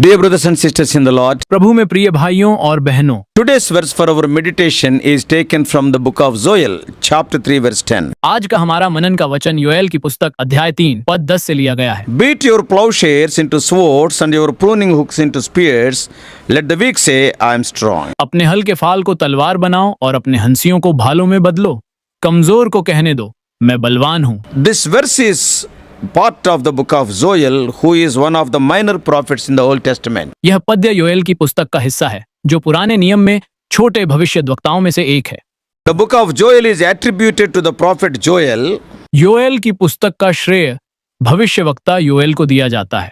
Dear brothers and sisters in the Lord, प्रभु में प्रिय भाइयों और बहनों, today's verse for our meditation is taken from the book of Joel, chapter 3, verse 10. आज का हमारा मनन का वचन योएल की पुस्तक अध्याय 3 पद 10 से लिया गया है। Beat your plowshares into swords and your pruning hooks into spears. Let the weak say, I am strong. अपने हल के फाल को तलवार बनाओ और अपने हंसियों को भालों में बदलो। कमजोर को कहने दो, मैं बलवान हूँ। This verse is part of the book of Joel, who is one of the minor prophets in the Old Testament. यह पद्य योएल की पुस्तक का हिस्सा है, जो पुराने नियम में छोटे भविष्यद्वक्ताओं में से एक है। The book of Joel is attributed to the prophet Joel. Joel की पुस्तक का श्रेय भविष्यवक्ता योएल को दिया जाता है।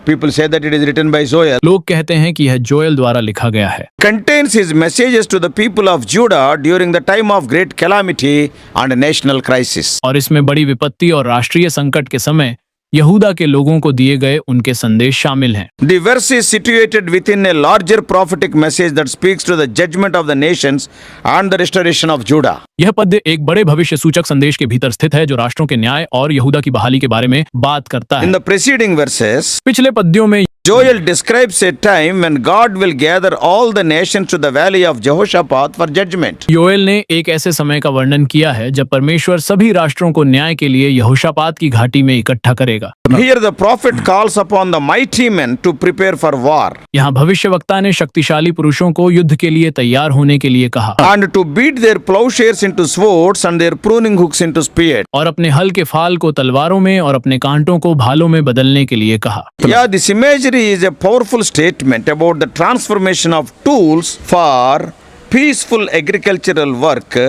People say that it is written by Joel. लोग कहते हैं कि यह जोएल द्वारा लिखा गया है। Contains his messages to the people of Judah during the time of great calamity and national crisis. और इसमें बड़ी विपत्ति और राष्ट्रीय संकट के समय यहूदा के लोगों को दिए गए उनके संदेश शामिल हैं। The verse is situated within a larger prophetic message that speaks to the judgment of the nations and the restoration of Judah. यह पद्य एक बड़े भविष्य सूचक संदेश के भीतर स्थित है, जो राष्ट्रों के न्याय और यहूदा की बहाली के बारे में बात करता In है। the preceding verses, पिछले पद्यों में Joel describes a time when God will gather all the nations to the valley of Jehoshaphat for judgment. Joel ने एक ऐसे समय का वर्णन किया है जब परमेश्वर सभी राष्ट्रों को न्याय के लिए यहोशापात की घाटी में इकट्ठा करेगा। Here the prophet calls upon the mighty men to prepare for war यहाँ भविष्यवक्ता ने शक्तिशाली पुरुषों को युद्ध के लिए तैयार होने के लिए कहा and to beat their plowshares into swords and their pruning hooks into spears. और अपने हल के फाल को तलवारों में और अपने कांटों को भालों में बदलने के लिए कहा। Yeah, this imagery is a powerful statement about the transformation of tools for peaceful agricultural work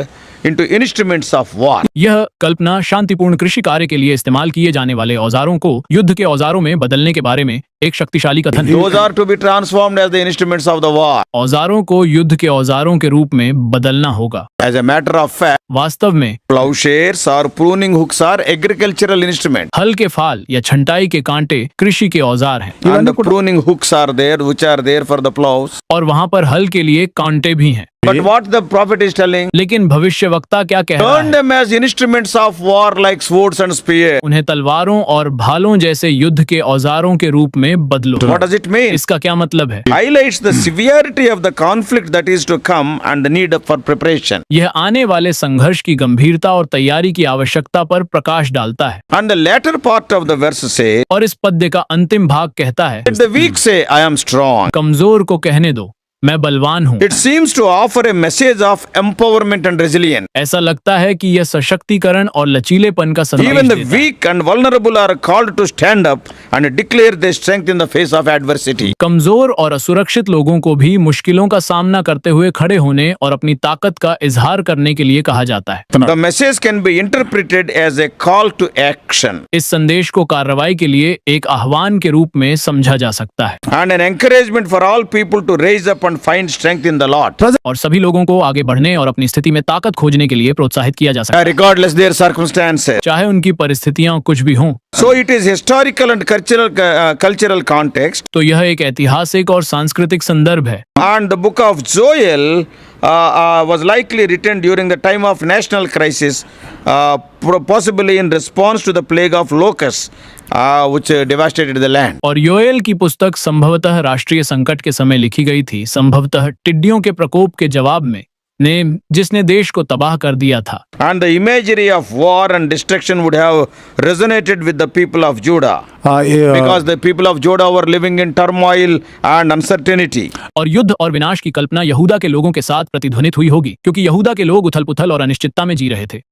into instruments of war. यह कल्पना शांतिपूर्ण कृषि कार्य के लिए इस्तेमाल किए जाने वाले औजारों को युद्ध के औजारों में बदलने के बारे में एक शक्तिशाली कथन है। Those are to be transformed as the instruments of the war. औजारों को युद्ध के औजारों के रूप में बदलना होगा। As a matter of fact, वास्तव में plowshares or pruning hooks are agricultural instruments. हल के फाल या छंटाई के कांटे कृषि के औजार हैं And the pruning hooks are there, which are there for the plows. और वहाँ पर हल के लिए कांटे भी हैं। But what the prophet is telling, लेकिन भविष्यवक्ता क्या कह रहा turn है? them as instruments of war like swords and spears. उन्हें तलवारों और भालों जैसे युद्ध के औजारों के रूप में बदलो। What does it mean? इसका क्या मतलब है? Highlights the severity of the conflict that is to come and the need for preparation. यह आने वाले संघर्ष की गंभीरता और तैयारी की आवश्यकता पर प्रकाश डालता है। And the latter part of the verse says, और इस पद्य का अंतिम भाग कहता है, let the weak say, I am strong. कमजोर को कहने दो, मैं बलवान हूँ। It seems to offer a message of empowerment and resilience. ऐसा लगता है कि यह सशक्तिकरण और लचीलेपन का संदेश Even the देता है। weak and vulnerable are called to stand up and declare their strength in the face of adversity. कमजोर और असुरक्षित लोगों को भी मुश्किलों का सामना करते हुए खड़े होने और अपनी ताकत का इजहार करने के लिए कहा जाता है। The message can be interpreted as a call to action इस संदेश को कार्रवाई के लिए एक आह्वान के रूप में समझा जा सकता है and an encouragement for all people to raise up and find strength in the Lord, और सभी लोगों को आगे बढ़ने और अपनी स्थिति में ताकत खोजने के लिए प्रोत्साहित किया जा सकता है, regardless their circumstances. चाहे उनकी परिस्थितियां कुछ भी हों। So it is historical and cultural context. तो यह एक ऐतिहासिक और सांस्कृतिक संदर्भ है And the book of Joel was likely written during the time of national crisis, possibly in response to the plague of locusts, which devastated the land. और योएल की पुस्तक संभवतः राष्ट्रीय संकट के समय लिखी गई थी, संभवतः टिड्डियों के प्रकोप के जवाब में जिसने देश को तबाह कर दिया था। And the imagery of war and destruction would have resonated with the people of Judah, because the people of Judah were living in turmoil and uncertainty. और युद्ध और विनाश की कल्पना यहूदा के लोगों के साथ प्रतिध्वनित हुई होगी, क्योंकि यहूदा के लोग उथल-पुथल और अनिश्चितता में जी रहे थे।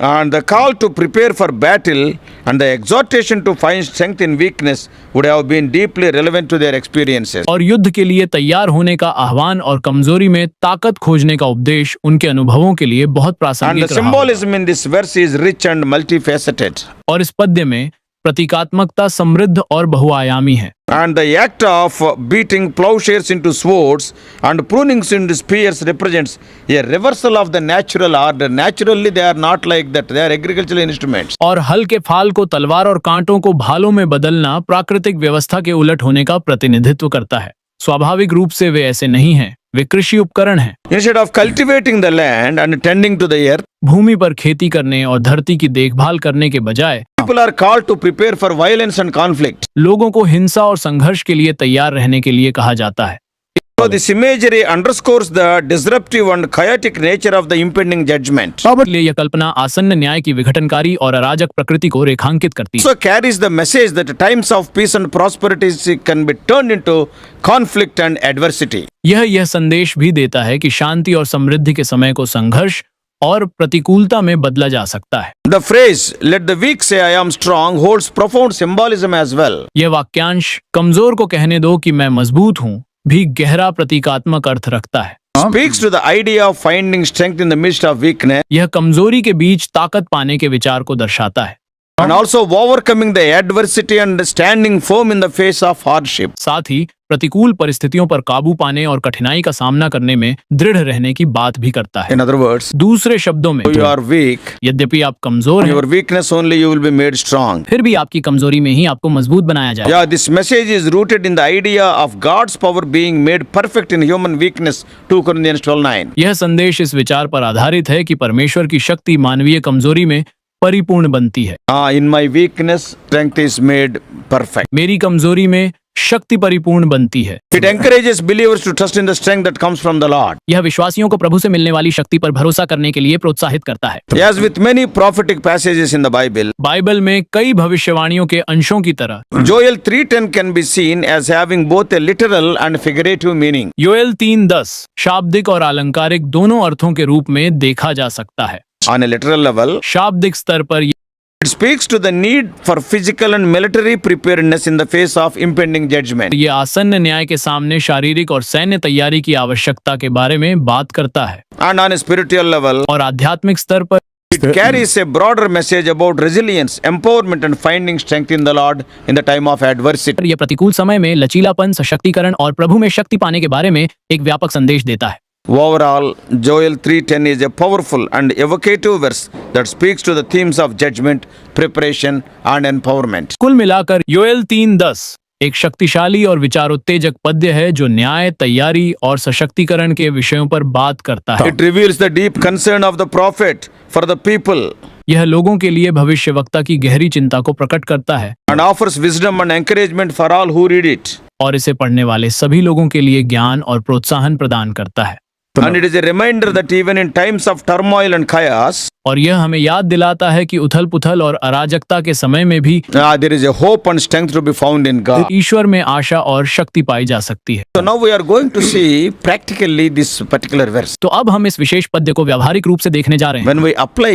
And the call to prepare for battle and the exhortation to find strength in weakness would have been deeply relevant to their experiences. और युद्ध के लिए तैयार होने का आह्वान और कमजोरी में ताकत खोजने का उपदेश उनके अनुभवों के लिए बहुत And the प्रासंगिक रहा। symbolism in this verse is rich and multifaceted. और इस पद्य में प्रतीकात्मकता समृद्ध और बहुआयामी है। And the act of beating plowshares into swords and pruning into spears represents a reversal of the natural order. Naturally, they are not like that. They are agricultural instruments. और हल के फाल को तलवार और कांटों को भालों में बदलना प्राकृतिक व्यवस्था के उलट होने का प्रतिनिधित्व करता है। स्वाभाविक रूप से वे ऐसे नहीं हैं, वे कृषि उपकरण हैं। Instead of cultivating the land and tending to the earth, भूमि पर खेती करने और धरती की देखभाल करने के बजाय People are called to prepare for violence and conflict. लोगों को हिंसा और संघर्ष के लिए तैयार रहने के लिए कहा जाता है। So this imagery underscores the disruptive and chaotic nature of the impending judgment. इसलिए यह कल्पना आसन्न न्याय की विघटनकारी और अराजक प्रकृति को रेखांकित करती है। Also carries the message that times of peace and prosperity can be turned into conflict and adversity. यह संदेश भी देता है कि शांति और समृद्धि के समय को संघर्ष और प्रतिकूलता में बदला जा सकता है। The phrase "Let the weak say I am strong" holds profound symbolism as well. यह वाक्यांश कमजोर को कहने दो कि मैं मजबूत हूँ भी गहरा प्रतीकात्मक अर्थ रखता है। Speaks to the idea of finding strength in the midst of weakness यह कमजोरी के बीच ताकत पाने के विचार को दर्शाता है। and also overcoming the adversity and standing firm in the face of hardship. साथ ही प्रतिकूल परिस्थितियों पर काबू पाने और कठिनाई का सामना करने में दृढ़ रहने की बात भी करता है। In other words, दूसरे शब्दों में you are weak. यद्यपि आप कमजोर हैं, Your weakness only you will be made strong. फिर भी आपकी कमजोरी में ही आपको मजबूत बनाया जाए। Yeah, this message is rooted in the idea of God's power being made perfect in human weakness. 2 Corinthians 12:9. यह संदेश इस विचार पर आधारित है कि परमेश्वर की शक्ति मानवीय कमजोरी में परिपूर्ण बनती है। In my weakness, strength is made perfect. मेरी कमजोरी में शक्ति परिपूर्ण बनती है। It encourages believers to trust in the strength that comes from the Lord. यह विश्वासियों को प्रभु से मिलने वाली शक्ति पर भरोसा करने के लिए प्रोत्साहित करता है। As with many prophetic passages in the Bible, Bible में कई भविष्यवाणियों के अंशों की तरह Joel 3:10 can be seen as having both a literal and figurative meaning. Joel 3:10 शाब्दिक और आलंकारिक दोनों अर्थों के रूप में देखा जा सकता है। On a literal level, शाब्दिक स्तर पर it speaks to the need for physical and military preparedness in the face of impending judgment. ये आसन्न न्याय के सामने शारीरिक और सैन्य तैयारी की आवश्यकता के बारे में बात करता है। And on a spiritual level, और आध्यात्मिक स्तर पर it carries a broader message about resilience, empowerment and finding strength in the Lord in the time of adversity. यह प्रतिकूल समय में लचीलापन, सशक्तिकरण और प्रभु में शक्ति पाने के बारे में एक व्यापक संदेश देता है। Overall, Joel 3:10 is a powerful and evocative verse that speaks to the themes of judgment, preparation and empowerment. कुल मिलाकर योएल 3:10 एक शक्तिशाली और विचारोत्तेजक पद्य है जो न्याय, तैयारी और सशक्तिकरण के विषयों पर बात करता है। It reveals the deep concern of the prophet for the people यह लोगों के लिए भविष्यवक्ता की गहरी चिंता को प्रकट करता है and offers wisdom and encouragement for all who read it. और इसे पढ़ने वाले सभी लोगों के लिए ज्ञान और प्रोत्साहन प्रदान करता है। And it is a reminder that even in times of turmoil and chaos, और यह हमें याद दिलाता है कि उथल-पुथल और अराजकता के समय में भी there is a hope and strength to be found in God. ईश्वर में आशा और शक्ति पाई जा सकती है। So now we are going to see practically this particular verse. तो अब हम इस विशेष पद्य को व्यावहारिक रूप से देखने जा रहे हैं। When we apply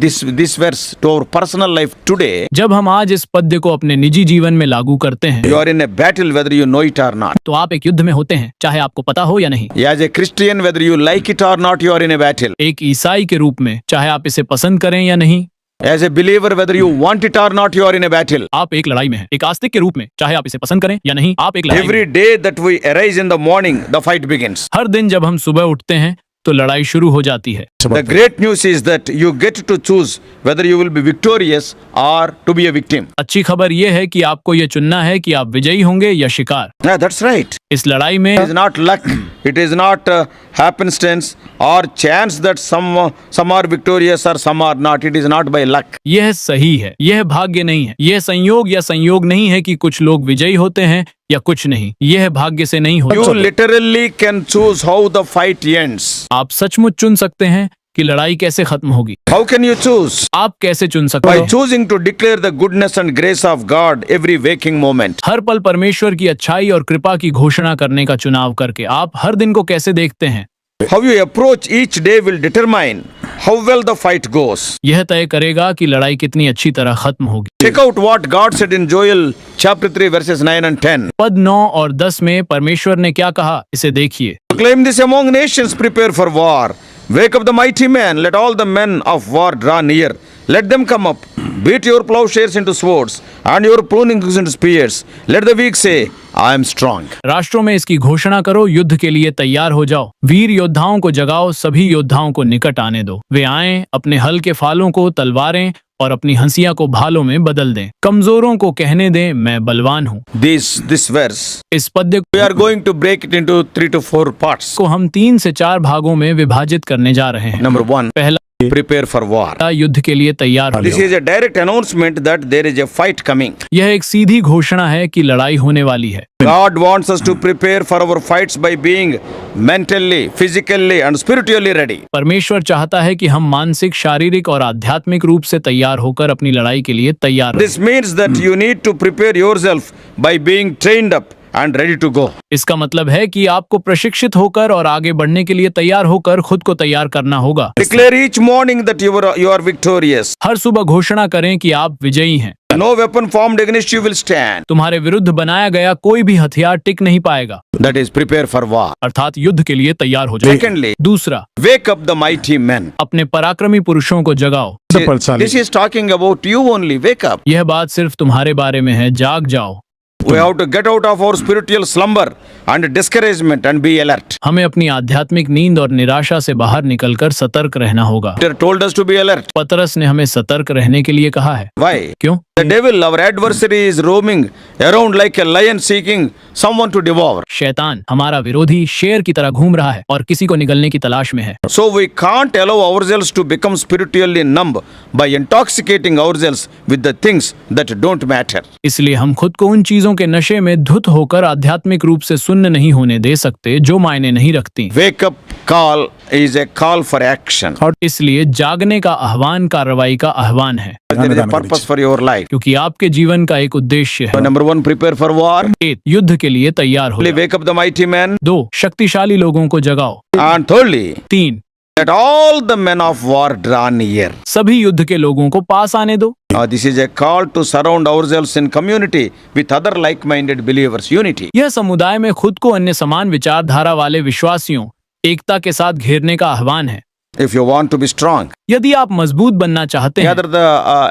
this verse to our personal life today, जब हम आज इस पद्य को अपने निजी जीवन में लागू करते हैं, you are in a battle whether you know it or not. तो आप एक युद्ध में होते हैं, चाहे आपको पता हो या नहीं। As a Christian, whether you like it or not, you are in a battle. एक ईसाई के रूप में, चाहे आप इसे पसंद करें या नहीं, As a believer, whether you want it or not, you are in a battle. आप एक लड़ाई में हैं। एक आस्तिक के रूप में, चाहे आप इसे पसंद करें या नहीं, आप एक लड़ाई में Every day that we arise in the morning, the fight begins. हर दिन जब हम सुबह उठते हैं तो लड़ाई शुरू हो जाती है। The great news is that you get to choose whether you will be victorious or to be a victim. अच्छी खबर यह है कि आपको यह चुनना है कि आप विजयी होंगे या शिकार। Yeah, that's right. इस लड़ाई में It is not luck. It is not happenstance or chance that some are victorious or some are not. It is not by luck. यह सही है, यह भाग्य नहीं है, यह संयोग या संयोग नहीं है कि कुछ लोग विजयी होते हैं या कुछ नहीं, यह भाग्य से नहीं You होता। literally can choose how the fight ends. आप सचमुच चुन सकते हैं कि लड़ाई कैसे खत्म होगी। How can you choose? आप कैसे चुन सकते By हो? choosing to declare the goodness and grace of God every waking moment. हर पल परमेश्वर की अच्छाई और कृपा की घोषणा करने का चुनाव करके आप हर दिन को कैसे देखते हैं, How you approach each day will determine how well the fight goes. यह तय करेगा कि लड़ाई कितनी अच्छी तरह खत्म होगी। Check out what God said in Joel chapter 3 verses 9 and 10. पद 9 और 10 में परमेश्वर ने क्या कहा, इसे देखिए। Proclaim this among nations, prepare for war. Wake up the mighty men, let all the men of war draw near. Let them come up. Beat your plowshares into swords and your pruning hooks into spears. Let the weak say, I am strong. राष्ट्रों में इसकी घोषणा करो, युद्ध के लिए तैयार हो जाओ, वीर योद्धाओं को जगाओ, सभी योद्धाओं को निकट आने दो। वे आएं, अपने हल के फालों को तलवारें और अपनी हंसिया को भालों में बदल दें। कमजोरों को कहने दें, मैं बलवान हूँ। This verse, इस पद्य we are going to break it into 3 to 4 parts. को हम 3 से 4 भागों में विभाजित करने जा रहे हैं। Number 1, पहला, prepare for war. युद्ध के लिए तैयार हो This जाओ। is a direct announcement that there is a fight coming. यह एक सीधी घोषणा है कि लड़ाई होने वाली है। God wants us to prepare for our fights by being mentally, physically and spiritually ready. परमेश्वर चाहता है कि हम मानसिक, शारीरिक और आध्यात्मिक रूप से तैयार होकर अपनी लड़ाई के लिए तैयार रहें। This means that you need to prepare yourself by being trained up and ready to go. इसका मतलब है कि आपको प्रशिक्षित होकर और आगे बढ़ने के लिए तैयार होकर खुद को तैयार करना होगा। Declare each morning that you are victorious. हर सुबह घोषणा करें कि आप विजयी हैं। No weapon formed against you will stand. तुम्हारे विरुद्ध बनाया गया कोई भी हथियार टिक नहीं पाएगा। That is, prepare for war. अर्थात युद्ध के लिए तैयार हो जाओ। Secondly, दूसरा, wake up the mighty men. अपने पराक्रमी पुरुषों को जगाओ। This is talking about you only. Wake up. यह बात सिर्फ तुम्हारे बारे में है, जाग जाओ। We have to get out of our spiritual slumber and discouragement and be alert. हमें अपनी आध्यात्मिक नींद और निराशा से बाहर निकलकर सतर्क रहना होगा। Peter told us to be alert. पतरस ने हमें सतर्क रहने के लिए कहा है। Why? क्यों? The devil, our adversary, is roaming around like a lion seeking someone to devour. शैतान हमारा विरोधी शेर की तरह घूम रहा है और किसी को निगलने की तलाश में है। So we can't allow ourselves to become spiritually numb by intoxicating ourselves with the things that don't matter. इसलिए हम खुद को उन चीजों के नशे में धुत होकर आध्यात्मिक रूप से सुन्न नहीं होने दे सकते जो मायने नहीं रखती। Wake up call is a call for action. इसलिए जागने का आह्वान कार्रवाई का आह्वान है, There is a purpose for your life. क्योंकि आपके जीवन का एक उद्देश्य So है। number one, prepare for war. 1. युद्ध के लिए तैयार हो Thirdly, जाओ। wake up the mighty men. 2. शक्तिशाली लोगों को जगाओ। And thirdly, 3. let all the men of war draw near. सभी युद्ध के लोगों को पास आने दो। This is a call to surround ourselves in community with other like-minded believers. Unity. यह समुदाय में खुद को अन्य समान विचारधारा वाले विश्वासियों, एकता के साथ घेरने का आह्वान है। If you want to be strong, यदि आप मजबूत बनना चाहते हैं gather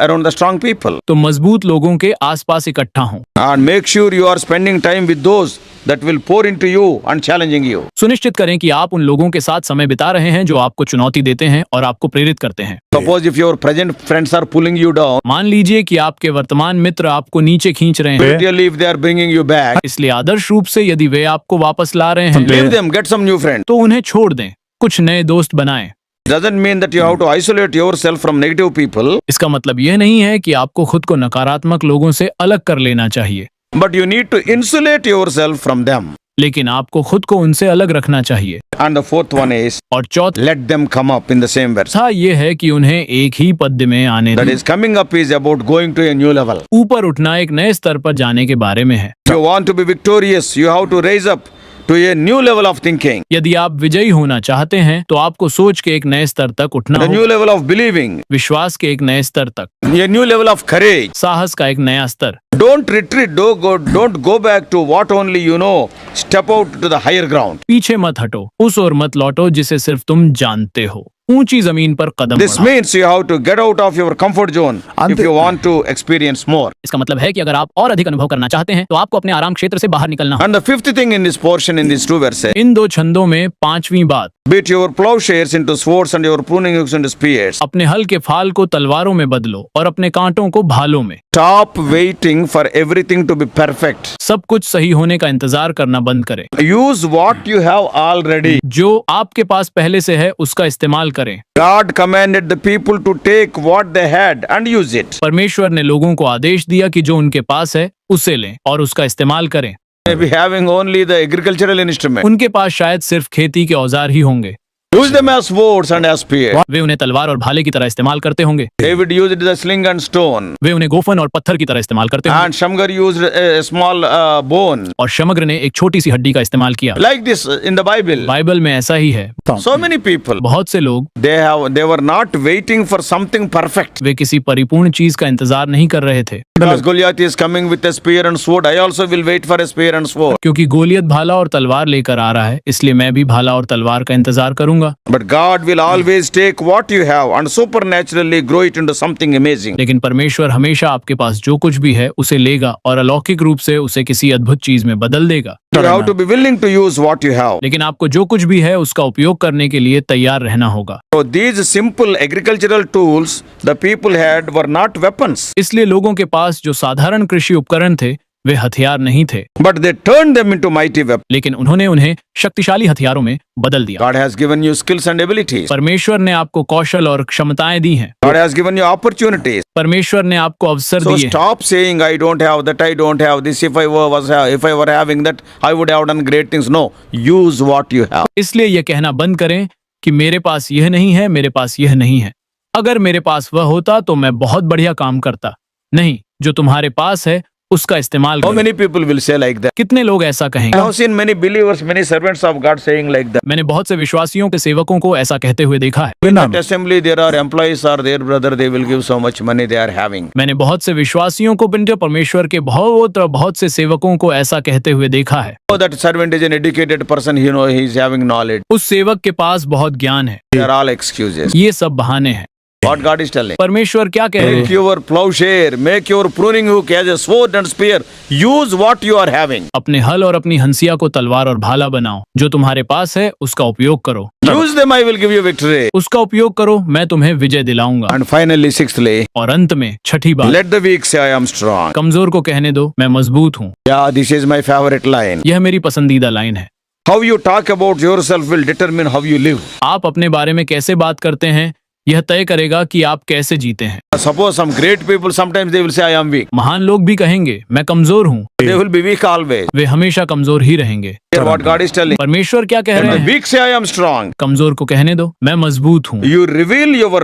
around the strong people. तो मजबूत लोगों के आसपास इकट्ठा हों। And make sure you are spending time with those that will pour into you and challenging you. सुनिश्चित करें कि आप उन लोगों के साथ समय बिता रहे हैं जो आपको चुनौती देते हैं और आपको प्रेरित करते हैं। Suppose if your present friends are pulling you down, मान लीजिए कि आपके वर्तमान मित्र आपको नीचे खींच रहे हैं, spiritually if they are bringing you back, इसलिए आदर्श रूप से यदि वे आपको वापस ला रहे हैं leave them, get some new friends. तो उन्हें छोड़ दें, कुछ नए दोस्त बनाएं। Doesn't mean that you have to isolate yourself from negative people, इसका मतलब यह नहीं है कि आपको खुद को नकारात्मक लोगों से अलग कर लेना चाहिए, but you need to insulate yourself from them. लेकिन आपको खुद को उनसे अलग रखना चाहिए। And the fourth one is, और चौथा let them come up in the same verse. ये है कि उन्हें एक ही पद में आने That दें। is, coming up is about going to a new level. ऊपर उठना एक नए स्तर पर जाने के बारे में है। If you want to be victorious, you have to raise up to a new level of thinking, यदि आप विजयी होना चाहते हैं तो आपको सोच के एक नए स्तर तक उठना a new होगा, level of believing, विश्वास के एक नए स्तर तक, a new level of courage. साहस का एक नया स्तर। Don't retreat, don't go back to what only you know. Step out to the higher ground. पीछे मत हटो, उस ओर मत लौटो जिसे सिर्फ तुम जानते हो। ऊंची जमीन पर कदम This बढ़ाओ। means you have to get out of your comfort zone if you want to experience more. इसका मतलब है कि अगर आप और अधिक अनुभव करना चाहते हैं तो आपको अपने आराम क्षेत्र से बाहर निकलना होगा। And the fifth thing in this portion, in these two verses, इन दो छंदों में पांचवी बात, beat your plowshares into swords and your pruning hooks into spears. अपने हल के फाल को तलवारों में बदलो और अपने कांटों को भालों में। Stop waiting for everything to be perfect. सब कुछ सही होने का इंतजार करना बंद करें। Use what you have already. जो आपके पास पहले से है उसका इस्तेमाल करें। God commanded the people to take what they had and use it. परमेश्वर ने लोगों को आदेश दिया कि जो उनके पास है उसे लें और उसका इस्तेमाल करें। Maybe having only the agricultural instrument. उनके पास शायद सिर्फ खेती के औजार ही होंगे। Use them as swords and as spears. वे उन्हें तलवार और भाले की तरह इस्तेमाल करते होंगे। David used the sling and stone. वे उन्हें गोफन और पत्थर की तरह इस्तेमाल करते होंगे। And Shamgar used a small bone. और शमग्र ने एक छोटी सी हड्डी का इस्तेमाल किया। Like this in the Bible. Bible में ऐसा ही है। So many people, बहुत से लोग they were not waiting for something perfect. वे किसी परिपूर्ण चीज का इंतजार नहीं कर रहे थे, Because Goliath is coming with a spear and sword, I also will wait for a spear and sword. क्योंकि गोलियत भाला और तलवार लेकर आ रहा है, इसलिए मैं भी भाला और तलवार का इंतजार करूंगा। But God will always take what you have and supernaturally grow it into something amazing. लेकिन परमेश्वर हमेशा आपके पास जो कुछ भी है उसे लेगा और अलौकिक रूप से उसे किसी अद्भुत चीज में बदल देगा। You have to be willing to use what you have. लेकिन आपको जो कुछ भी है उसका उपयोग करने के लिए तैयार रहना होगा। So these simple agricultural tools the people had were not weapons. इसलिए लोगों के पास जो साधारण कृषि उपकरण थे वे हथियार नहीं थे, but they turned them into mighty weapons. लेकिन उन्होंने उन्हें शक्तिशाली हथियारों में बदल दिया। God has given you skills and abilities. परमेश्वर ने आपको कौशल और क्षमताएं दी हैं। God has given you opportunities. परमेश्वर ने आपको अवसर So दिए हैं। stop saying, I don't have that, I don't have this. If I were having that, I would have done great things. No, use what you have. इसलिए यह कहना बंद करें कि मेरे पास यह नहीं है, मेरे पास यह नहीं है। अगर मेरे पास वह होता तो मैं बहुत बढ़िया काम करता। नहीं, जो तुम्हारे पास है उसका इस्तेमाल How करो। many people will say like that? कितने लोग ऐसा I कहेंगे? have seen many believers, many servants of God saying like that. मैंने बहुत से विश्वासियों के सेवकों को ऐसा कहते हुए देखा है। In that assembly, there are employees are there, brother, they will give so much money they are having. मैंने बहुत से विश्वासियों को बिना परमेश्वर के बहुत से सेवकों को ऐसा कहते हुए देखा है। Oh, that servant is an educated person, he is having knowledge. उस सेवक के पास बहुत ज्ञान है। They are all excuses. ये सब बहाने हैं। What God is telling. परमेश्वर क्या कह रहे Make हैं? your plowshare, make your pruning hook as a sword and spear. Use what you are having. अपने हल और अपनी हंसिया को तलवार और भाला बनाओ। जो तुम्हारे पास है उसका उपयोग करो। Use them, I will give you victory. उसका उपयोग करो, मैं तुम्हें विजय दिलाऊंगा। And finally, sixthly, और अंत में छठी बात, let the weak say, I am strong. कमजोर को कहने दो मैं मजबूत हूँ। Yeah, this is my favorite line. यह मेरी पसंदीदा लाइन है। How you talk about yourself will determine how you live. आप अपने बारे में कैसे बात करते हैं यह तय करेगा कि आप कैसे जीते हैं। Suppose some great people, sometimes they will say, I am weak. महान लोग भी कहेंगे मैं कमजोर हूँ। They will be weak always. वे हमेशा कमजोर ही रहेंगे। Hear what God is telling. परमेश्वर क्या कह Let रहे the हैं? weak say, I am strong. कमजोर को कहने दो मैं मजबूत हूँ। You reveal your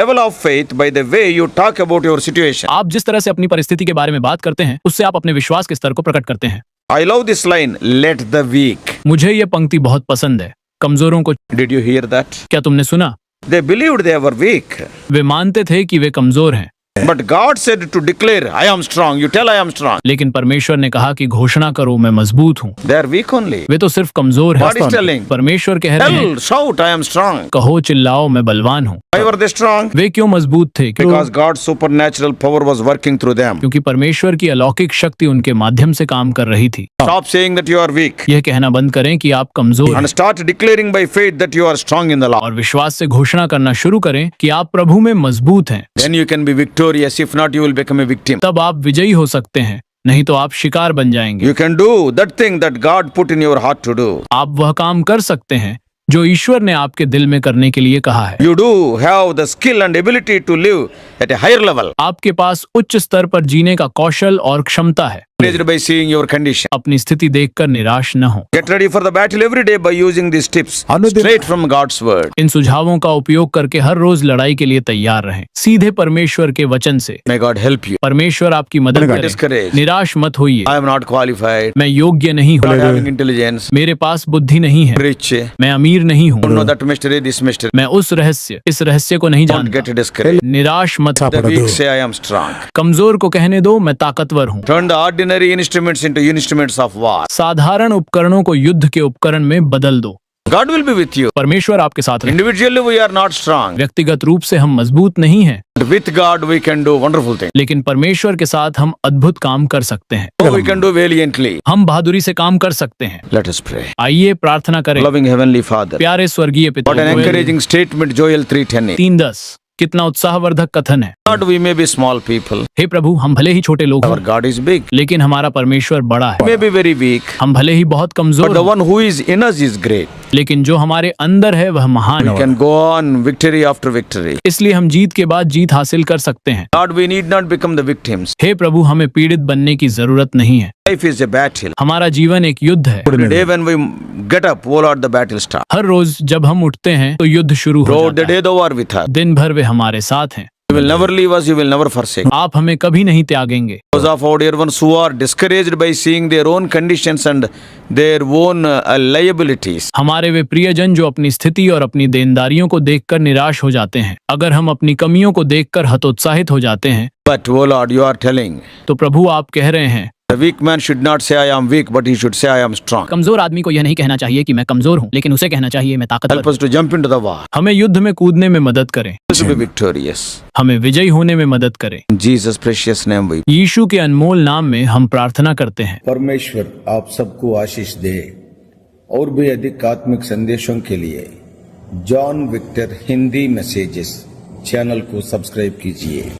level of faith by the way you talk about your situation. आप जिस तरह से अपनी परिस्थिति के बारे में बात करते हैं उससे आप अपने विश्वास के स्तर को प्रकट करते हैं। I love this line, let the weak. मुझे ये पंक्ति बहुत पसंद है। कमजोरों को, Did you hear that? क्या तुमने सुना? They believed they were weak. वे मानते थे कि वे कमजोर हैं, But God said to declare, I am strong. You tell I am strong. लेकिन परमेश्वर ने कहा कि घोषणा करो मैं मजबूत हूँ। They are weak only. वे तो सिर्फ कमजोर God is हैं। telling. परमेश्वर कह रहे हैं Tell, shout, I am strong. कहो चिल्लाओ मैं बलवान हूँ। Why were they strong? वे क्यों मजबूत थे? Because God's supernatural power was working through them. क्योंकि परमेश्वर की अलौकिक शक्ति उनके माध्यम से काम कर रही थी। Stop saying that you are weak यह कहना बंद करें कि आप कमजोर हैं and start declaring by faith that you are strong in the Lord. और विश्वास से घोषणा करना शुरू करें कि आप प्रभु में मजबूत हैं। Then you can be victorious. If not, you will become a victim. तब आप विजयी हो सकते हैं, नहीं तो आप शिकार बन जाएंगे। You can do that thing that God put in your heart to do. आप वह काम कर सकते हैं जो ईश्वर ने आपके दिल में करने के लिए कहा है। You do have the skill and ability to live at a higher level. आपके पास उच्च स्तर पर जीने का कौशल और क्षमता है। Encouraged by seeing your condition. अपनी स्थिति देखकर निराश न हो। Get ready for the battle every day by using these tips straight from God's word. इन सुझावों का उपयोग करके हर रोज लड़ाई के लिए तैयार रहें, सीधे परमेश्वर के वचन से। May God help you. परमेश्वर आपकी मदद करे। Discouraged. निराश मत होइए। I am not qualified. मैं योग्य नहीं Not हूँ, having intelligence. मेरे पास बुद्धि नहीं है, Rich. मैं अमीर नहीं Don't know हूँ, that mystery, this mystery. मैं उस रहस्य इस रहस्य को नहीं Don't get जानता। discouraged. निराश मत हो। The weak say I am strong. कमजोर को कहने दो मैं ताकतवर हूँ। Turn the ordinary instruments into instruments of war. साधारण उपकरणों को युद्ध के उपकरण में बदल दो। God will be with you. परमेश्वर आपके साथ रहे। Individually we are not strong. व्यक्तिगत रूप से हम मजबूत नहीं हैं, But with God we can do wonderful things. लेकिन परमेश्वर के साथ हम अद्भुत काम कर सकते हैं। Oh, we can do valiantly. हम बहादुरी से काम कर सकते हैं। Let us pray. आइए प्रार्थना करें। Loving Heavenly Father. प्यारे स्वर्गीय पिता, What an encouraging statement Joel 3:10 is. 3:10 कितना उत्साहवर्धक कथन है। God, we may be small people. हे प्रभु, हम भले ही छोटे लोग Our हैं, God is big. लेकिन हमारा परमेश्वर बड़ा We है। may be very weak. हम भले ही बहुत But कमजोर the हैं, one who is in us is great. लेकिन जो हमारे अंदर है वह महान We है। can go on victory after victory. इसलिए हम जीत के बाद जीत हासिल कर सकते हैं। God, we need not become the victims. हे प्रभु, हमें पीड़ित बनने की जरूरत नहीं है। Life is a battle. हमारा जीवन एक युद्ध है। Every day when we get up, oh Lord, the battle starts. हर रोज जब हम उठते हैं तो युद्ध शुरू हो Throughout the जाता है। day, thou art with us. दिन भर वे हमारे साथ हैं। You will never leave us, you will never forsake. आप हमें कभी नहीं त्यागेंगे। Those of our dear ones who are discouraged by seeing their own conditions and their own liabilities. हमारे वे प्रियजन जो अपनी स्थिति और अपनी देनदारियों को देखकर निराश हो जाते हैं, अगर हम अपनी कमियों को देखकर हतोत्साहित हो जाते हैं, But, oh Lord, you are telling, तो प्रभु आप कह रहे हैं the weak man should not say I am weak, but he should say I am strong. कमजोर आदमी को यह नहीं कहना चाहिए कि मैं कमजोर हूँ, लेकिन उसे कहना चाहिए मैं ताकतवर Help हूँ। us to jump into the war. हमें युद्ध में कूदने में मदद करें, Let us be victorious. हमें विजयी होने में मदद करें। In Jesus' precious name we यीशु के अनमोल नाम में हम प्रार्थना करते हैं। परमेश्वर आप सबको आशीष दे। और भी अधिक आत्मिक संदेशों के लिए John Victor Hindi messages channel को सब्सक्राइब कीजिए।